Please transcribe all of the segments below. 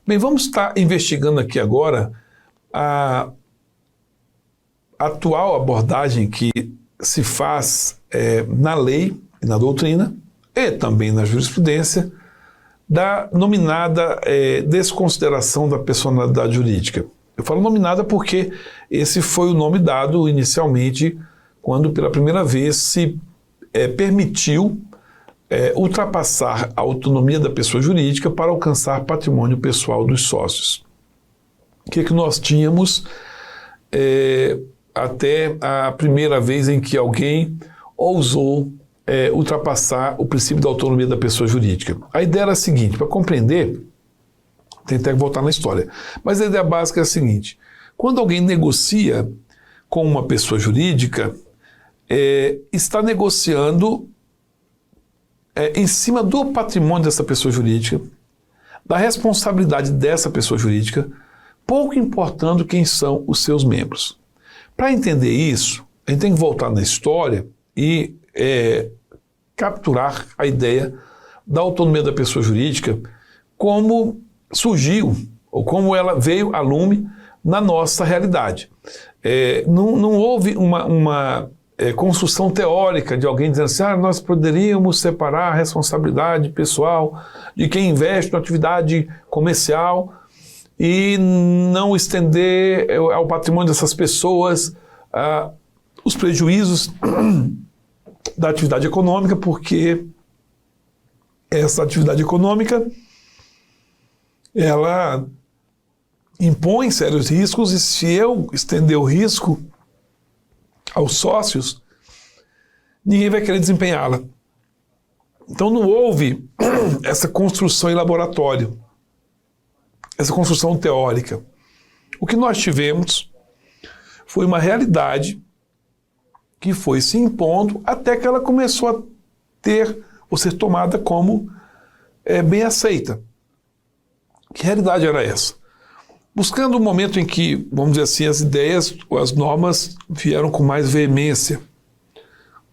Bem, vamos estar investigando aqui agora a atual abordagem que se faz na lei e na doutrina e também na jurisprudência da nominada desconsideração da personalidade jurídica. Eu falo nominada porque esse foi o nome dado inicialmente quando pela primeira vez se permitiu ultrapassar a autonomia da pessoa jurídica para alcançar patrimônio pessoal dos sócios. O que nós tínhamos até a primeira vez em que alguém ousou ultrapassar o princípio da autonomia da pessoa jurídica. A ideia era a seguinte, para compreender, tem até que voltar na história, mas a ideia básica é a seguinte: quando alguém negocia com uma pessoa jurídica, está negociando em cima do patrimônio dessa pessoa jurídica, da responsabilidade dessa pessoa jurídica, pouco importando quem são os seus membros. Para entender isso, a gente tem que voltar na história e capturar a ideia da autonomia da pessoa jurídica, como surgiu, ou como ela veio a lume na nossa realidade. Não houve uma construção teórica de alguém dizendo assim, nós poderíamos separar a responsabilidade pessoal de quem investe na atividade comercial e não estender ao patrimônio dessas pessoas os prejuízos da atividade econômica, porque essa atividade econômica ela impõe sérios riscos e se eu estender o risco aos sócios, ninguém vai querer desempenhá-la. Então não houve essa construção em laboratório, essa construção teórica. O que nós tivemos foi uma realidade que foi se impondo até que ela começou a ter ou ser tomada como bem aceita. Que realidade era essa? Buscando o momento em que, vamos dizer assim, as ideias ou as normas vieram com mais veemência,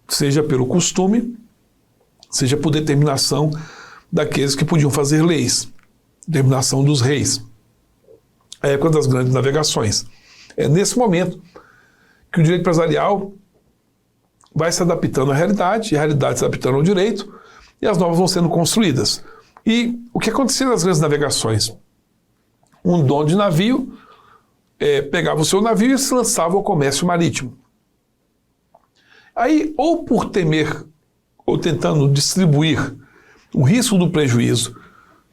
seja pelo costume, seja por determinação daqueles que podiam fazer leis, determinação dos reis, a época das grandes navegações. É nesse momento que o direito empresarial vai se adaptando à realidade, e a realidade se adaptando ao direito, e as normas vão sendo construídas. E o que acontecia nas grandes navegações? Um dono de navio pegava o seu navio e se lançava ao comércio marítimo. Aí, ou por temer, ou tentando distribuir o risco do prejuízo,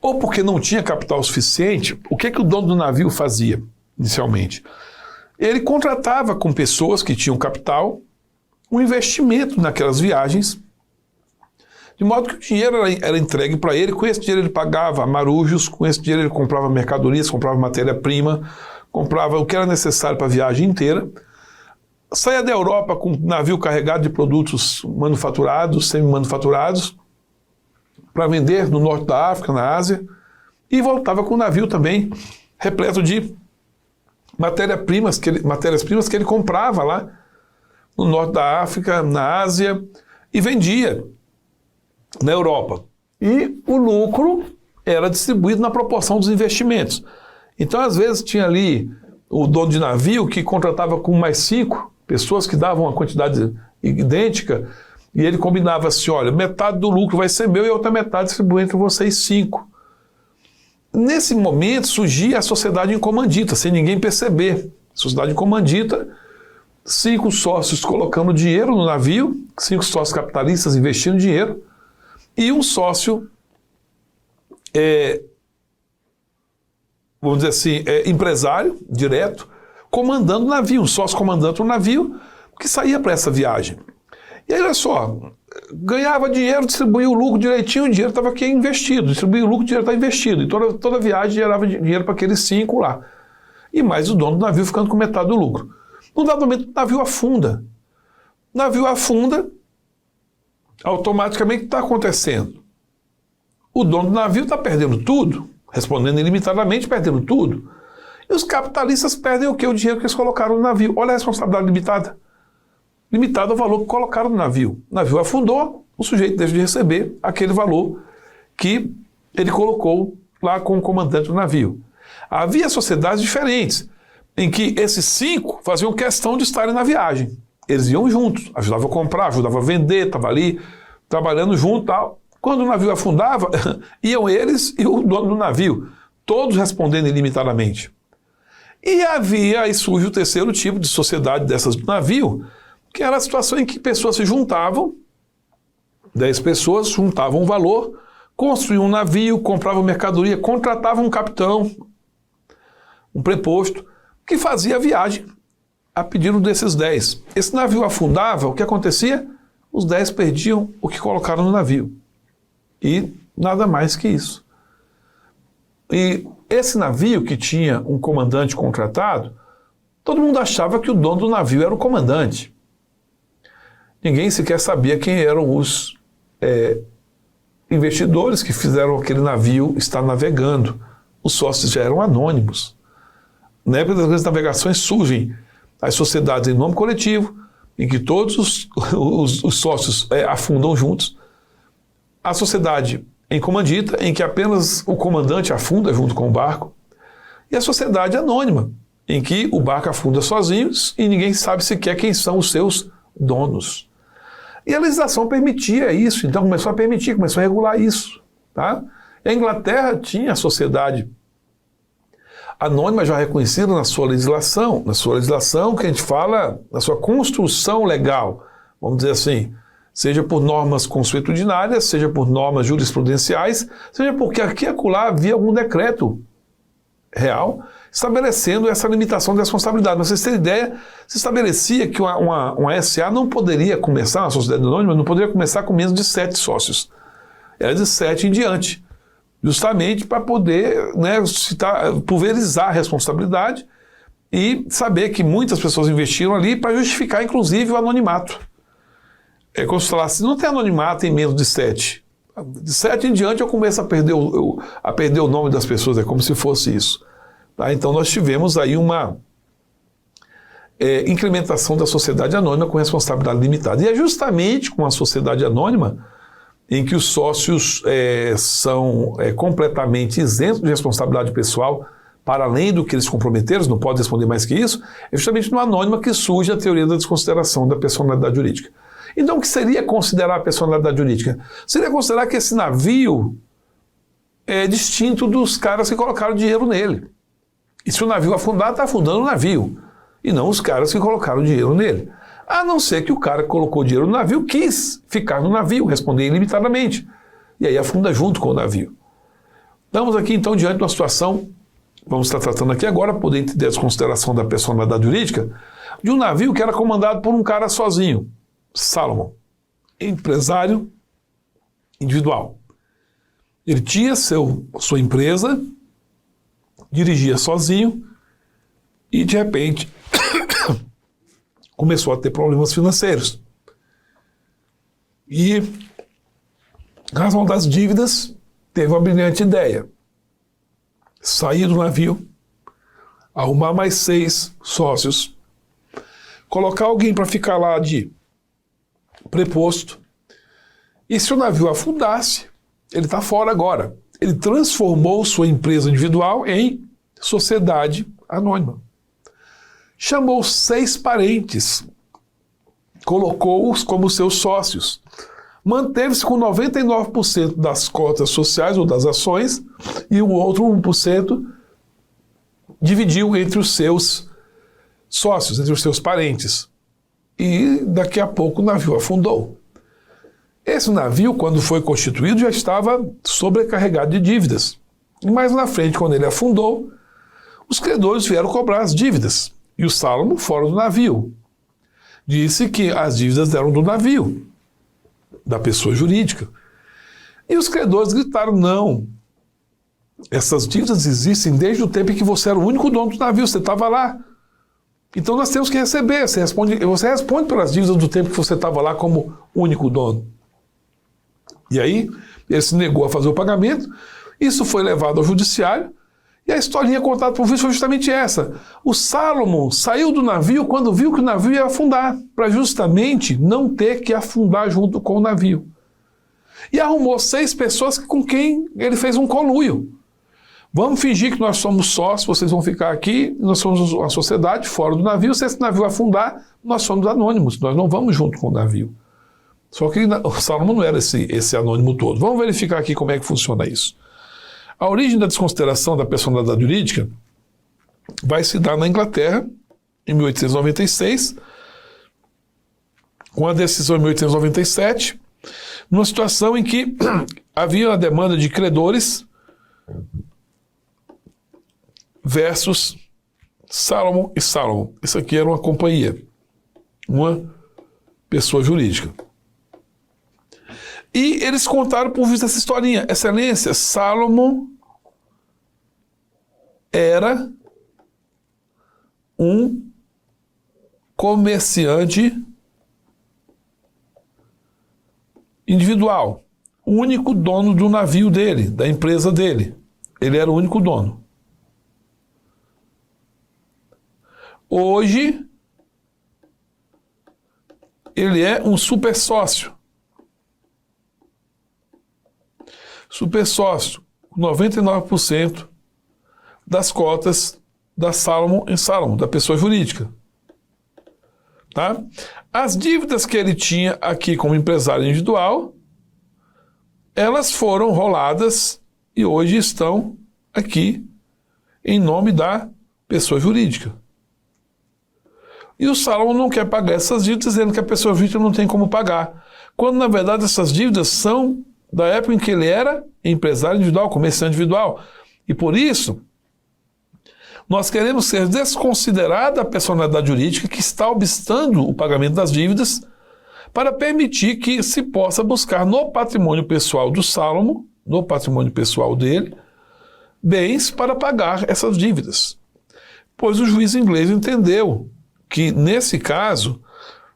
ou porque não tinha capital suficiente, o que o dono do navio fazia inicialmente? Ele contratava com pessoas que tinham capital um investimento naquelas viagens, de modo que o dinheiro era entregue para ele, com esse dinheiro ele pagava marujos, com esse dinheiro ele comprava mercadorias, comprava matéria-prima, comprava o que era necessário para a viagem inteira, saía da Europa com um navio carregado de produtos manufaturados, semi-manufaturados, para vender no norte da África, na Ásia, e voltava com o navio também repleto de matérias-primas que ele comprava lá no norte da África, na Ásia, e vendia na Europa. E o lucro era distribuído na proporção dos investimentos. Então, às vezes, tinha ali o dono de navio que contratava com mais 5 pessoas que davam uma quantidade idêntica, e ele combinava assim, olha, metade do lucro vai ser meu e a outra metade distribui entre vocês 5. Nesse momento surgia a sociedade em comandita, sem ninguém perceber. Sociedade em comandita, 5 sócios colocando dinheiro no navio, 5 sócios capitalistas investindo dinheiro, e um sócio, vamos dizer assim, empresário direto, comandando o navio, um sócio comandante do navio, que saía para essa viagem. E aí, olha só, ganhava dinheiro, distribuía o lucro direitinho, o dinheiro estava aqui investido, distribuía o lucro, o dinheiro estava investido, e toda viagem gerava dinheiro para aqueles 5 lá. E mais o dono do navio ficando com metade do lucro. Num dado momento, o navio afunda. O navio afunda, automaticamente o que está acontecendo? O dono do navio está perdendo tudo, respondendo ilimitadamente, perdendo tudo. E os capitalistas perdem o quê? O dinheiro que eles colocaram no navio. Olha a responsabilidade limitada. Limitada ao valor que colocaram no navio. O navio afundou, o sujeito deixa de receber aquele valor que ele colocou lá com o comandante do navio. Havia sociedades diferentes, em que esses 5 faziam questão de estarem na viagem. Eles iam juntos, ajudavam a comprar, ajudavam a vender, estavam ali trabalhando junto e tal. Quando o navio afundava, iam eles e o dono do navio, todos respondendo ilimitadamente. E havia, aí surge o terceiro tipo de sociedade dessas do navio, que era a situação em que pessoas se juntavam, 10 pessoas juntavam um valor, construíam um navio, compravam mercadoria, contratavam um capitão, um preposto, que fazia a viagem a pedido desses 10. Esse navio afundava, o que acontecia? Os 10 perdiam o que colocaram no navio. E nada mais que isso. E esse navio que tinha um comandante contratado, todo mundo achava que o dono do navio era o comandante. Ninguém sequer sabia quem eram os investidores que fizeram aquele navio estar navegando. Os sócios já eram anônimos. Na época das grandes navegações surgem as sociedades em nome coletivo, em que todos os sócios afundam juntos. A sociedade em comandita, em que apenas o comandante afunda junto com o barco. E a sociedade anônima, em que o barco afunda sozinho e ninguém sabe sequer quem são os seus donos. E a legislação permitia isso, então começou a regular isso. Tá? E a Inglaterra tinha a sociedade anônima já reconhecida na sua legislação que a gente fala, na sua construção legal, vamos dizer assim, seja por normas consuetudinárias, seja por normas jurisprudenciais, seja porque aqui e acolá havia algum decreto real estabelecendo essa limitação de responsabilidade. Mas vocês terem ideia, se estabelecia que uma SA não poderia começar, uma sociedade anônima não poderia começar com menos de 7 sócios. Era de 7 em diante. Justamente para poder pulverizar a responsabilidade e saber que muitas pessoas investiram ali para justificar, inclusive, o anonimato. É como se falasse, não tem anonimato em menos de 7. De 7 em diante eu começo a perder o nome das pessoas, é como se fosse isso. Tá? Então nós tivemos aí uma incrementação da sociedade anônima com responsabilidade limitada. E é justamente com a sociedade anônima em que os sócios são completamente isentos de responsabilidade pessoal, para além do que eles comprometeram, não pode responder mais que isso, é justamente no anônima que surge a teoria da desconsideração da personalidade jurídica. Então, o que seria considerar a personalidade jurídica? Seria considerar que esse navio é distinto dos caras que colocaram dinheiro nele. E se o navio afundar, está afundando o navio, e não os caras que colocaram dinheiro nele. A não ser que o cara que colocou dinheiro no navio quis ficar no navio, responder ilimitadamente. E aí afunda junto com o navio. Estamos aqui então diante de uma situação, vamos estar tratando aqui agora, por dentro da desconsideração da personalidade jurídica, de um navio que era comandado por um cara sozinho, Salomon, empresário individual. Ele tinha sua empresa, dirigia sozinho e de repente começou a ter problemas financeiros. E, em razão das dívidas, teve uma brilhante ideia. Sair do navio, arrumar mais 6 sócios, colocar alguém para ficar lá de preposto, e se o navio afundasse, ele está fora agora. Ele transformou sua empresa individual em sociedade anônima. Chamou 6 parentes, colocou-os como seus sócios, manteve-se com 99% das cotas sociais ou das ações e o outro 1% dividiu entre os seus sócios, entre os seus parentes. E daqui a pouco o navio afundou. Esse navio, quando foi constituído, já estava sobrecarregado de dívidas. E mais na frente, quando ele afundou, os credores vieram cobrar as dívidas. E o Salomon fora do navio. Disse que as dívidas eram do navio, da pessoa jurídica. E os credores gritaram, não, essas dívidas existem desde o tempo em que você era o único dono do navio, você estava lá. Então nós temos que receber, você responde pelas dívidas do tempo que você estava lá como único dono. E aí, ele se negou a fazer o pagamento, isso foi levado ao judiciário, e a historinha contada por vídeo foi justamente essa. O Salomon saiu do navio quando viu que o navio ia afundar, para justamente não ter que afundar junto com o navio. E arrumou 6 pessoas com quem ele fez um conluio. Vamos fingir que nós somos sócios, vocês vão ficar aqui, nós somos uma sociedade fora do navio, se esse navio afundar, nós somos anônimos, nós não vamos junto com o navio. Só que o Salomão não era esse anônimo todo. Vamos verificar aqui como é que funciona isso. A origem da desconsideração da personalidade jurídica vai se dar na Inglaterra, em 1896, com a decisão em 1897, numa situação em que havia uma demanda de credores versus Salomon e Salomon. Isso aqui era uma companhia, uma pessoa jurídica. E eles contaram por vista essa historinha. Excelência, Salomon era um comerciante individual, o único dono do navio dele, da empresa dele. Ele era o único dono. Hoje, ele é um super sócio. Super sócio, 99% das cotas da Salomon & Salomon, da pessoa jurídica. Tá? As dívidas que ele tinha aqui como empresário individual, elas foram roladas e hoje estão aqui em nome da pessoa jurídica. E o Salomon não quer pagar essas dívidas, dizendo que a pessoa jurídica não tem como pagar. Quando, na verdade, essas dívidas são da época em que ele era empresário individual, comerciante individual. E por isso, nós queremos ser desconsiderada a personalidade jurídica que está obstando o pagamento das dívidas para permitir que se possa buscar no patrimônio pessoal do Salomon, no patrimônio pessoal dele, bens para pagar essas dívidas. Pois o juiz inglês entendeu que, nesse caso,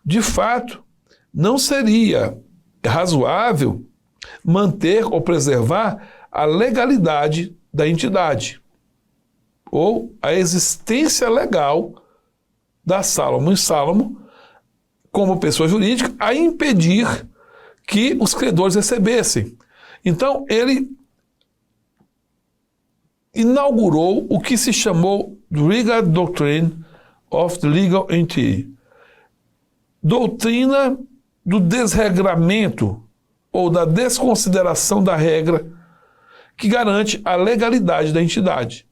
de fato, não seria razoável manter ou preservar a legalidade da entidade ou a existência legal da Salomon & Salomon como pessoa jurídica a impedir que os credores recebessem. Então, ele inaugurou o que se chamou Legal Doctrine of the Legal Entity, doutrina do desregramento ou da desconsideração da regra que garante a legalidade da entidade.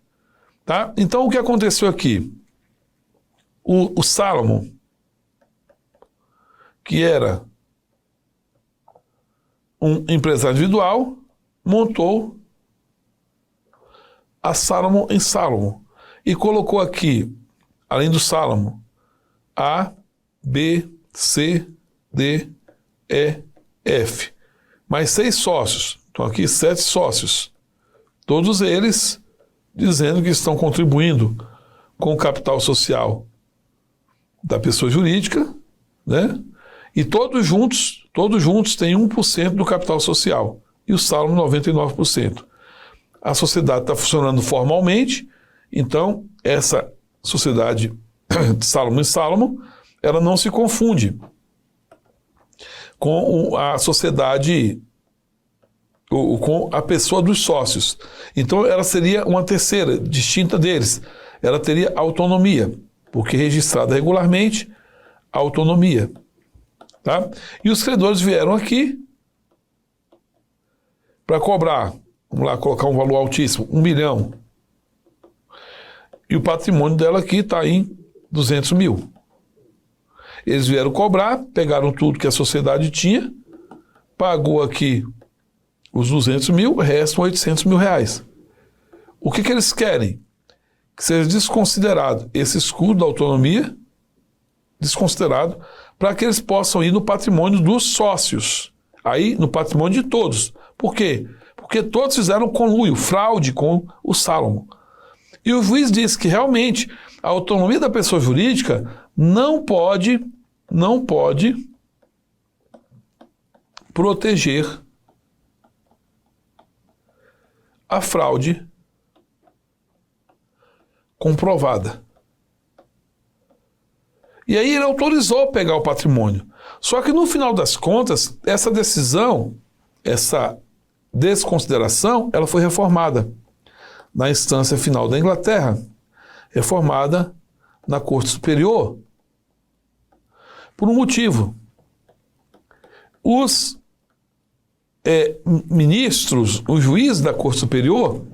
Tá? Então, o que aconteceu aqui? O Salomon, que era um empresário individual, montou a Salomon & Salomon e colocou aqui, além do Salomon, A, B, C, D, E, F. Mais 6 sócios. Então aqui 7 sócios. Todos eles dizendo que estão contribuindo com o capital social da pessoa jurídica, né? E todos juntos têm 1% do capital social. E o Salomon 99%. A sociedade está funcionando formalmente, então essa sociedade de Salomon & Salomon, ela não se confunde com a sociedade, com a pessoa dos sócios. Então ela seria uma terceira, distinta deles. Ela teria autonomia, porque registrada regularmente, autonomia. Tá? E os credores vieram aqui para cobrar, vamos lá, colocar um valor altíssimo, 1 milhão. E o patrimônio dela aqui está em 200 mil. Eles vieram cobrar, pegaram tudo que a sociedade tinha, pagou aqui os 200 mil, restam 800 mil reais. O que eles querem? Que seja desconsiderado esse escudo da autonomia, desconsiderado, para que eles possam ir no patrimônio dos sócios, aí no patrimônio de todos. Por quê? Porque todos fizeram conluio, fraude com o Salomon. E o juiz disse que realmente a autonomia da pessoa jurídica não pode proteger a fraude comprovada. E aí ele autorizou pegar o patrimônio. Só que no final das contas, essa decisão, essa desconsideração, ela foi reformada. na instância final da Inglaterra, reformada na Corte Superior, por um motivo. Os ministros, os juízes da Corte Superior,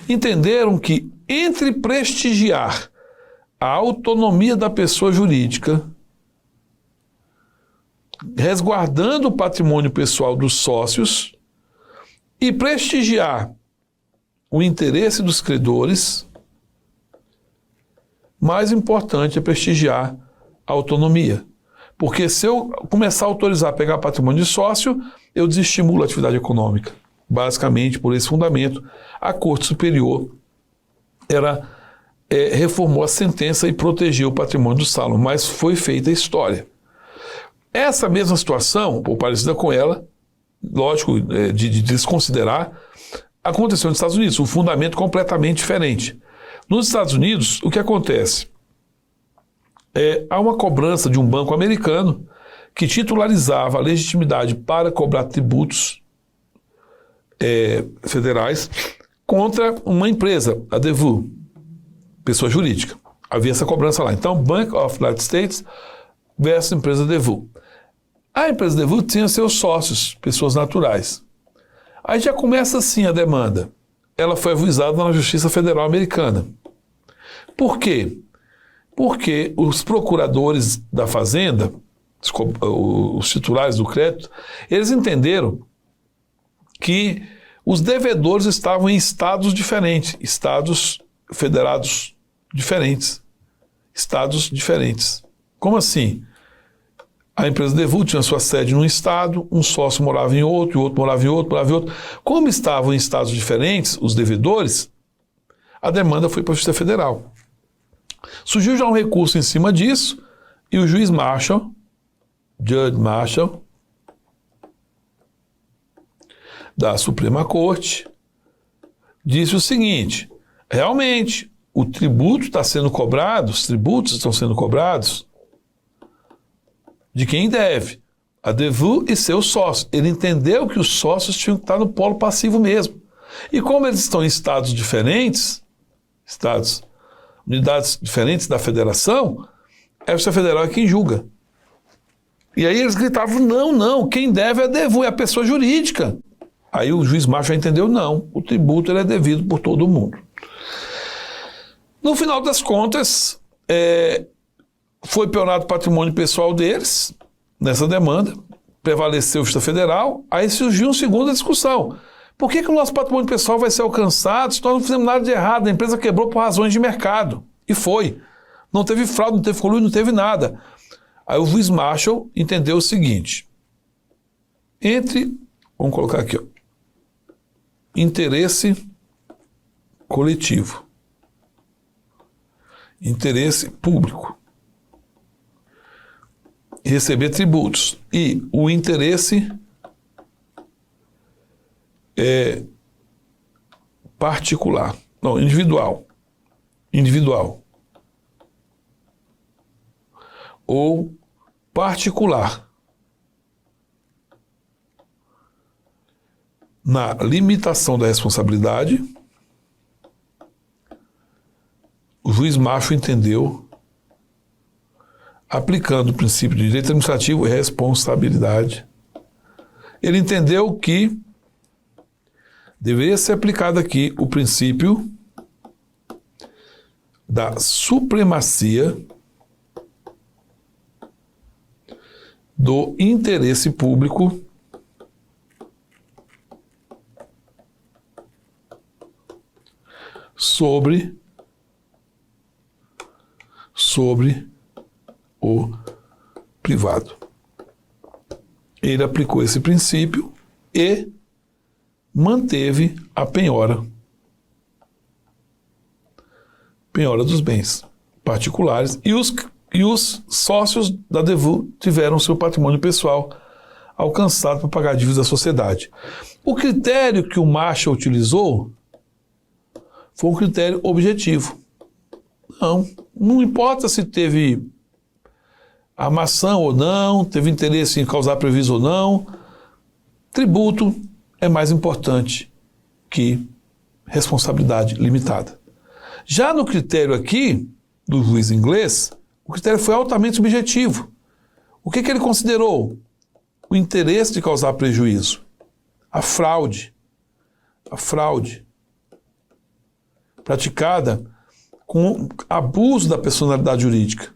entenderam que entre prestigiar a autonomia da pessoa jurídica, resguardando o patrimônio pessoal dos sócios, e prestigiar o interesse dos credores, mais importante é prestigiar a autonomia. Porque se eu começar a autorizar a pegar patrimônio de sócio, eu desestimulo a atividade econômica. Basicamente, por esse fundamento, a Corte Superior reformou a sentença e protegeu o patrimônio do Salomão, mas foi feita a história. Essa mesma situação, ou parecida com ela, lógico, de desconsiderar, aconteceu nos Estados Unidos, um fundamento completamente diferente. Nos Estados Unidos, o que acontece? Há uma cobrança de um banco americano que titularizava a legitimidade para cobrar tributos federais contra uma empresa, a DeVu, pessoa jurídica. Havia essa cobrança lá. Então, Bank of the United States versus empresa DeVu. A empresa DeVu tinha seus sócios, pessoas naturais. Aí já começa assim a demanda. Ela foi ajuizada na Justiça Federal Americana. Por quê? Porque os procuradores da Fazenda, os titulares do crédito, eles entenderam que os devedores estavam em estados diferentes, estados federados diferentes, estados diferentes. Como assim? A empresa DeVu tinha sua sede num estado, um sócio morava em outro, o outro morava em outro, morava em outro. Como estavam em estados diferentes, os devedores, a demanda foi para a Justiça Federal. Surgiu já um recurso em cima disso e o juiz Marshall, Judge Marshall, da Suprema Corte, disse o seguinte: realmente, o tributo está sendo cobrado, os tributos estão sendo cobrados de quem deve, a DeVu e seus sócios. Ele entendeu que os sócios tinham que estar no polo passivo mesmo. E como eles estão em estados diferentes, unidades diferentes da federação, a Justiça Federal é quem julga. E aí eles gritavam, não, quem deve é a DeVu, é a pessoa jurídica. Aí o juiz Marshall entendeu, não, o tributo ele é devido por todo mundo. No final das contas, foi penhorado o patrimônio pessoal deles, nessa demanda, prevaleceu a Justiça Federal, aí surgiu uma segunda discussão. Por que o nosso patrimônio pessoal vai ser alcançado se nós não fizemos nada de errado? A empresa quebrou por razões de mercado. E foi. Não teve fraude, não teve conluio, não teve nada. Aí o juiz Marshall entendeu o seguinte: vamos colocar aqui, interesse coletivo, interesse público, receber tributos, e o interesse particular, não, individual, ou particular, na limitação da responsabilidade, o juiz Marshall entendeu, aplicando o princípio de direito administrativo e responsabilidade, ele entendeu que deveria ser aplicado aqui o princípio da supremacia do interesse público sobre o privado. Ele aplicou esse princípio e manteve a penhora dos bens particulares, e os sócios da DeVu tiveram seu patrimônio pessoal alcançado para pagar dívidas da sociedade. O critério que o Marshall utilizou foi um critério objetivo. Não importa se teve armação ou não, teve interesse em causar prejuízo ou não, tributo é mais importante que responsabilidade limitada. Já no critério aqui, do juiz inglês, o critério foi altamente subjetivo. O que ele considerou? O interesse de causar prejuízo. A fraude. A fraude praticada com abuso da personalidade jurídica.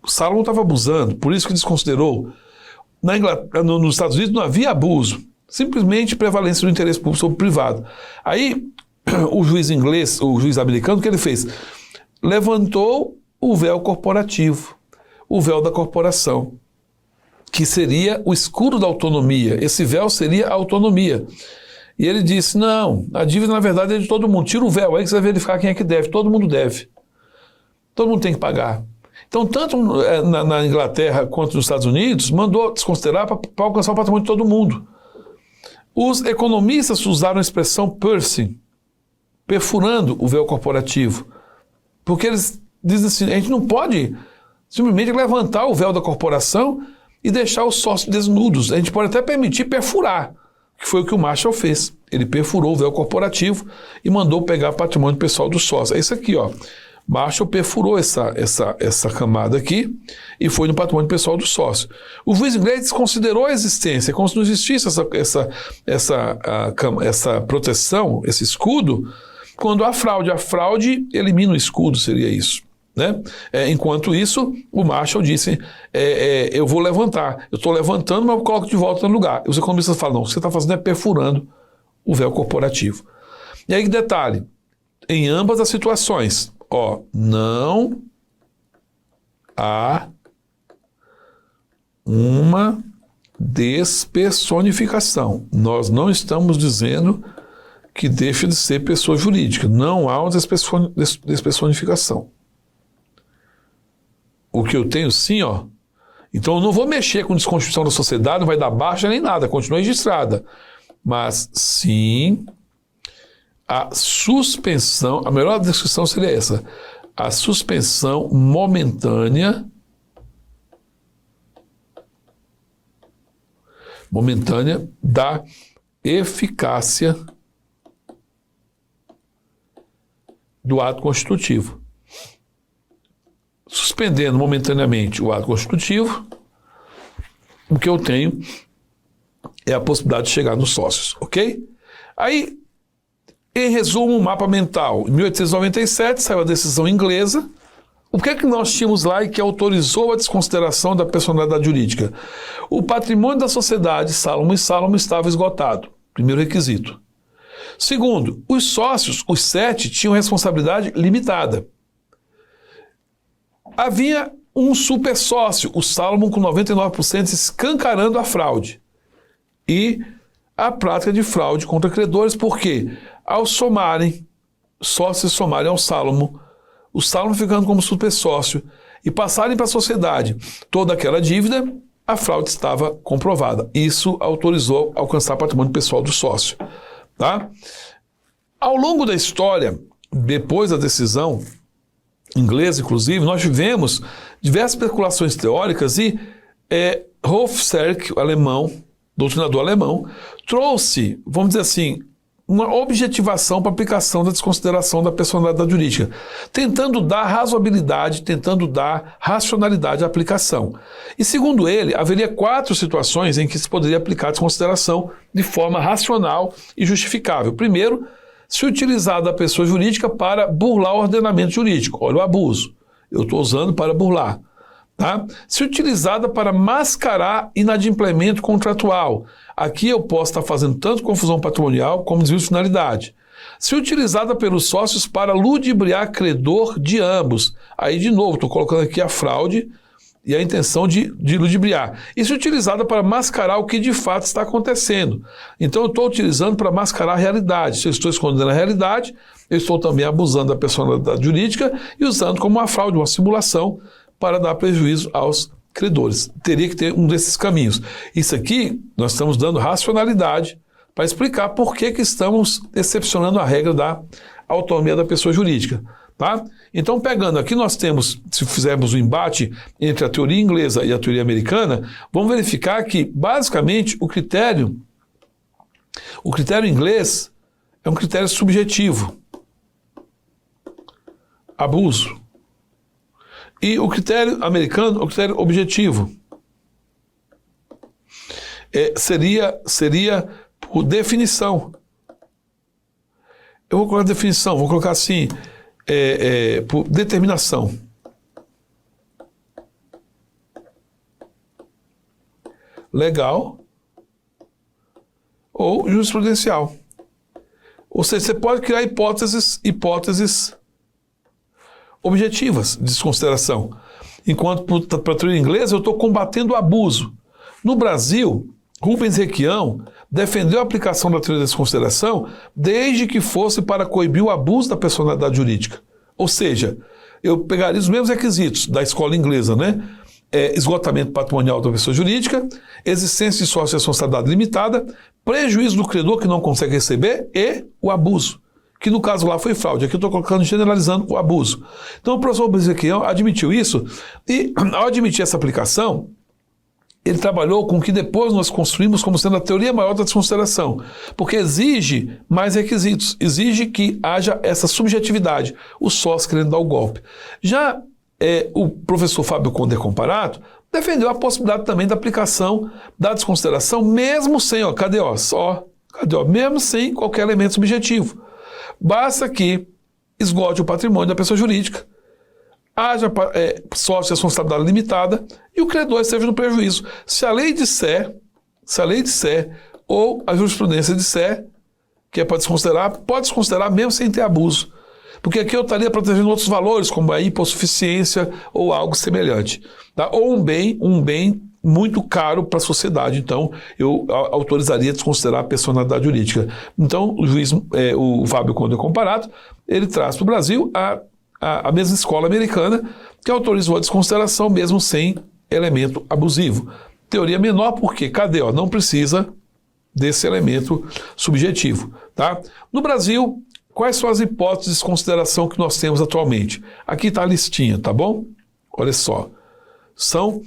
O Salomon estava abusando, por isso que desconsiderou. Na Inglaterra, nos Estados Unidos não havia abuso, simplesmente prevalência do interesse público sobre o privado. Aí o juiz inglês, o juiz americano, o que ele fez? Levantou o véu corporativo, o véu da corporação, que seria o escudo da autonomia. Esse véu seria a autonomia. E ele disse, não, a dívida na verdade é de todo mundo. Tira o véu aí que você vai verificar quem é que deve. Todo mundo deve. Todo mundo tem que pagar. Então, tanto na Inglaterra quanto nos Estados Unidos, mandou desconsiderar para alcançar o patrimônio de todo mundo. Os economistas usaram a expressão piercing, perfurando o véu corporativo. Porque eles dizem assim, a gente não pode simplesmente levantar o véu da corporação e deixar os sócios desnudos. A gente pode até permitir perfurar, que foi o que o Marshall fez. Ele perfurou o véu corporativo e mandou pegar patrimônio pessoal dos sócios. É isso aqui, ó. Marshall perfurou essa camada aqui e foi no patrimônio pessoal do sócio. O juiz inglês desconsiderou a existência, como se não existisse essa proteção, esse escudo, quando há fraude. A fraude elimina o escudo, seria isso. Né? Enquanto isso, o Marshall disse, eu vou levantar. Eu estou levantando, mas eu coloco de volta no lugar. Os economistas falam, não, o que você está fazendo é perfurando o véu corporativo. E aí, detalhe, em ambas as situações, não há uma despersonificação. Nós não estamos dizendo que deixa de ser pessoa jurídica. Não há uma despersonificação. O que eu tenho sim, então eu não vou mexer com desconstituição da sociedade, não vai dar baixa nem nada, continua registrada. Mas sim, a suspensão, a melhor descrição seria essa, a suspensão momentânea da eficácia do ato constitutivo. Suspendendo momentaneamente o ato constitutivo, o que eu tenho é a possibilidade de chegar nos sócios, ok? Aí, em resumo, o mapa mental. Em 1897 saiu a decisão inglesa. O que é que nós tínhamos lá e que autorizou a desconsideração da personalidade jurídica? O patrimônio da sociedade, Salomon e Salomon, estava esgotado. Primeiro requisito. Segundo, os sócios, os 7, tinham responsabilidade limitada. Havia um super sócio, o Salomon com 99% escancarando a fraude. E a prática de fraude contra credores, porque ao somarem, sócios somarem ao Salomon, o Salomon ficando como super sócio e passarem para a sociedade toda aquela dívida, a fraude estava comprovada. Isso autorizou alcançar patrimônio pessoal do sócio. Tá? Ao longo da história, depois da decisão inglesa, inclusive, nós tivemos diversas especulações teóricas e Hofstadter, o alemão, doutrinador alemão, trouxe, vamos dizer assim, uma objetivação para a aplicação da desconsideração da personalidade jurídica, tentando dar razoabilidade, tentando dar racionalidade à aplicação. E segundo ele, haveria 4 situações em que se poderia aplicar a desconsideração de forma racional e justificável. Primeiro, se utilizar da pessoa jurídica para burlar o ordenamento jurídico. Olha o abuso. Eu estou usando para burlar. Tá? Se utilizada para mascarar inadimplemento contratual. Aqui eu posso estar fazendo tanto confusão patrimonial como desvio de finalidade. Se utilizada pelos sócios para ludibriar credor de ambos. Aí, de novo, estou colocando aqui a fraude e a intenção de ludibriar. E se utilizada para mascarar o que de fato está acontecendo. Então eu estou utilizando para mascarar a realidade. Se eu estou escondendo a realidade, eu estou também abusando da personalidade jurídica e usando como uma fraude, uma simulação para dar prejuízo aos credores. Teria que ter um desses caminhos. Isso aqui, nós estamos dando racionalidade para explicar por que estamos excepcionando a regra da autonomia da pessoa jurídica. Tá? Então, pegando aqui, nós temos, se fizermos o embate entre a teoria inglesa e a teoria americana, vamos verificar que, basicamente, o critério inglês é um critério subjetivo. Abuso. E o critério americano é o critério objetivo. Seria por definição. Eu vou colocar definição, vou colocar assim, por determinação. Legal ou jurisprudencial. Ou seja, você pode criar hipóteses objetivas de desconsideração. Enquanto para a teoria inglesa eu estou combatendo o abuso. No Brasil, Rubens Requião defendeu a aplicação da teoria da desconsideração desde que fosse para coibir o abuso da personalidade jurídica. Ou seja, eu pegaria os mesmos requisitos da escola inglesa, né? Esgotamento patrimonial da pessoa jurídica, existência de sócio de responsabilidade limitada, prejuízo do credor que não consegue receber e o abuso, que no caso lá foi fraude. Aqui eu estou colocando, generalizando o abuso. Então o professor Rubens Requião admitiu isso e, ao admitir essa aplicação, ele trabalhou com o que depois nós construímos como sendo a teoria maior da desconsideração, porque exige mais requisitos, exige que haja essa subjetividade, o sócio querendo dar o golpe. Já o professor Fábio Conder Comparato defendeu a possibilidade também da aplicação da desconsideração, mesmo sem, mesmo sem qualquer elemento subjetivo. Basta que esgote o patrimônio da pessoa jurídica, haja sócio de responsabilidade limitada e o credor esteja no prejuízo. Se a lei disser, ou a jurisprudência disser que é para desconsiderar, pode desconsiderar mesmo sem ter abuso. Porque aqui eu estaria protegendo outros valores, como a hipossuficiência ou algo semelhante. Tá? Ou um bem muito caro para a sociedade. Então, eu autorizaria desconsiderar a personalidade jurídica. Então, o juiz, o Fábio Conder Comparato, ele traz para o Brasil a mesma escola americana que autorizou a desconsideração mesmo sem elemento abusivo. Teoria menor porque, cadê? Não precisa desse elemento subjetivo. Tá? No Brasil, quais são as hipóteses de desconsideração que nós temos atualmente? Aqui está a listinha, tá bom? Olha só. São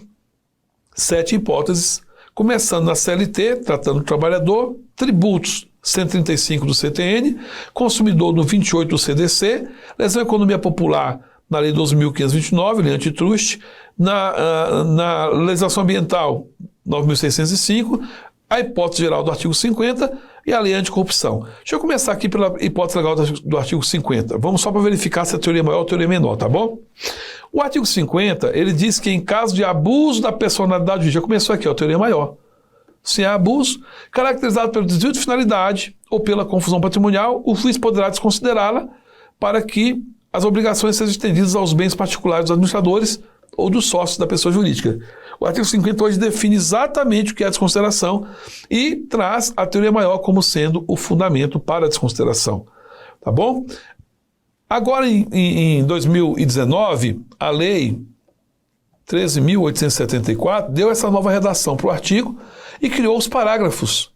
7 hipóteses, começando na CLT, tratando do trabalhador, tributos, 135 do CTN, consumidor no 28 do CDC, lesão à economia popular na Lei 12.529, lei antitrust, na legislação ambiental 9.605, a hipótese geral do artigo 50 e a lei anticorrupção. Deixa eu começar aqui pela hipótese legal do artigo 50. Vamos só para verificar se a teoria é maior ou a teoria é menor, tá bom? O artigo 50, ele diz que em caso de abuso da personalidade jurídica, já começou aqui, a teoria maior. Se há abuso, caracterizado pelo desvio de finalidade ou pela confusão patrimonial, o juiz poderá desconsiderá-la para que as obrigações sejam estendidas aos bens particulares dos administradores ou dos sócios da pessoa jurídica. O artigo 50 hoje define exatamente o que é a desconsideração e traz a teoria maior como sendo o fundamento para a desconsideração. Tá bom? Agora, em 2019, a Lei 13.874 deu essa nova redação para o artigo e criou os parágrafos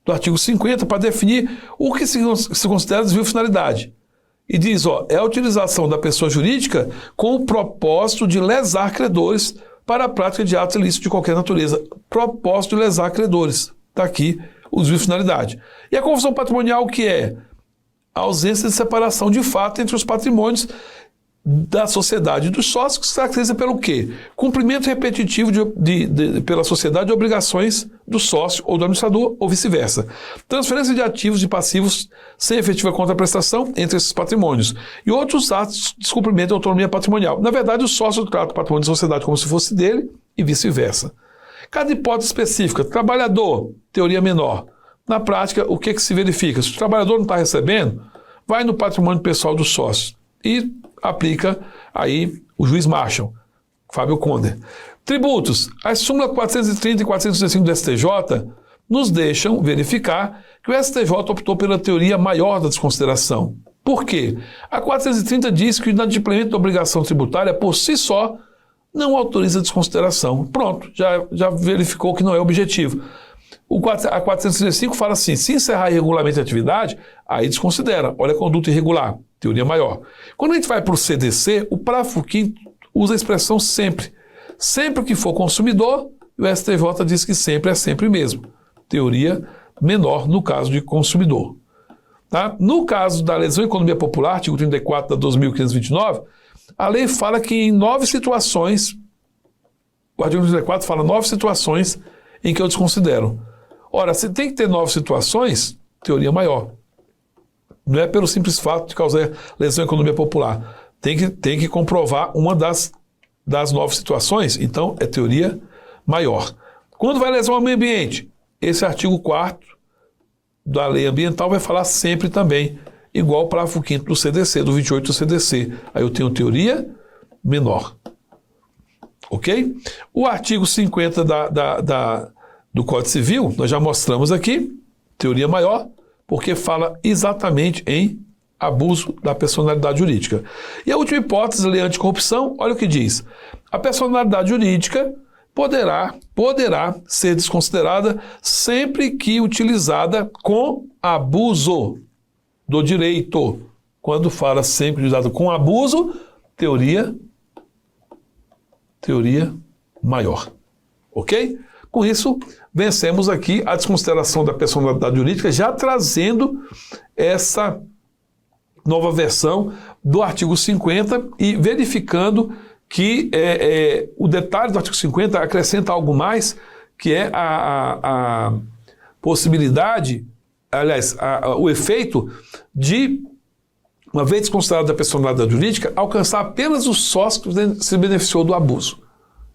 do artigo 50 para definir o que se considera desvio de finalidade. E diz, é a utilização da pessoa jurídica com o propósito de lesar credores para a prática de atos ilícitos de qualquer natureza. Propósito de lesar credores. Está aqui o desvio de finalidade. E a confusão patrimonial, que é a ausência de separação de fato entre os patrimônios da sociedade e dos sócios, que se caracteriza pelo quê? Cumprimento repetitivo pela sociedade de obrigações do sócio ou do administrador, ou vice-versa. Transferência de ativos e passivos sem efetiva contraprestação entre esses patrimônios. E outros atos de descumprimento da autonomia patrimonial. Na verdade, o sócio trata o patrimônio da sociedade como se fosse dele e vice-versa. Cada hipótese específica, trabalhador, teoria menor. Na prática, o que se verifica? Se o trabalhador não está recebendo, vai no patrimônio pessoal do sócio e aplica aí o juiz Marshall, Fábio Conder. Tributos. As súmulas 430 e 435 do STJ nos deixam verificar que o STJ optou pela teoria maior da desconsideração. Por quê? A 430 diz que o inadimplemento da obrigação tributária por si só não autoriza a desconsideração. Pronto, já verificou que não é objetivo. A 435 fala assim, se encerrar irregularmente a atividade, aí desconsidera. Olha a conduta irregular, teoria maior. Quando a gente vai para o CDC, o parágrafo 5º usa a expressão sempre. Sempre que for consumidor, o STJ diz que sempre é sempre mesmo. Teoria menor no caso de consumidor. Tá? No caso da lesão em economia popular, artigo 34 da 2.529, a lei fala que em 9 situações, o artigo 34 fala 9 situações em que eu desconsidero. Ora, se tem que ter 9 situações, teoria maior. Não é pelo simples fato de causar lesão em economia popular. Tem que comprovar uma das 9 situações, então é teoria maior. Quando vai lesão ao meio ambiente? Esse artigo 4º da lei ambiental vai falar sempre também, igual o parágrafo 5º do CDC, do 28 do CDC. Aí eu tenho teoria menor. Ok? O artigo 50 do Código Civil, nós já mostramos aqui, teoria maior, porque fala exatamente em abuso da personalidade jurídica. E a última hipótese, lei anticorrupção, olha o que diz. A personalidade jurídica poderá ser desconsiderada sempre que utilizada com abuso do direito. Quando fala sempre utilizado com abuso, teoria maior. Ok? Com isso, vencemos aqui a desconsideração da personalidade jurídica, já trazendo essa nova versão do artigo 50 e verificando que o detalhe do artigo 50 acrescenta algo mais, que é a possibilidade, aliás, o efeito de, uma vez desconsiderada a personalidade jurídica, alcançar apenas o sócio que se beneficiou do abuso.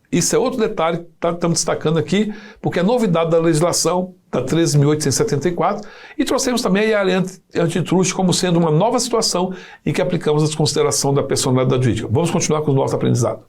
Isso é outro detalhe que estamos destacando aqui, porque é novidade da legislação da 13.874, e trouxemos também a lei antitruste como sendo uma nova situação em que aplicamos a desconsideração da personalidade jurídica. Vamos continuar com o nosso aprendizado.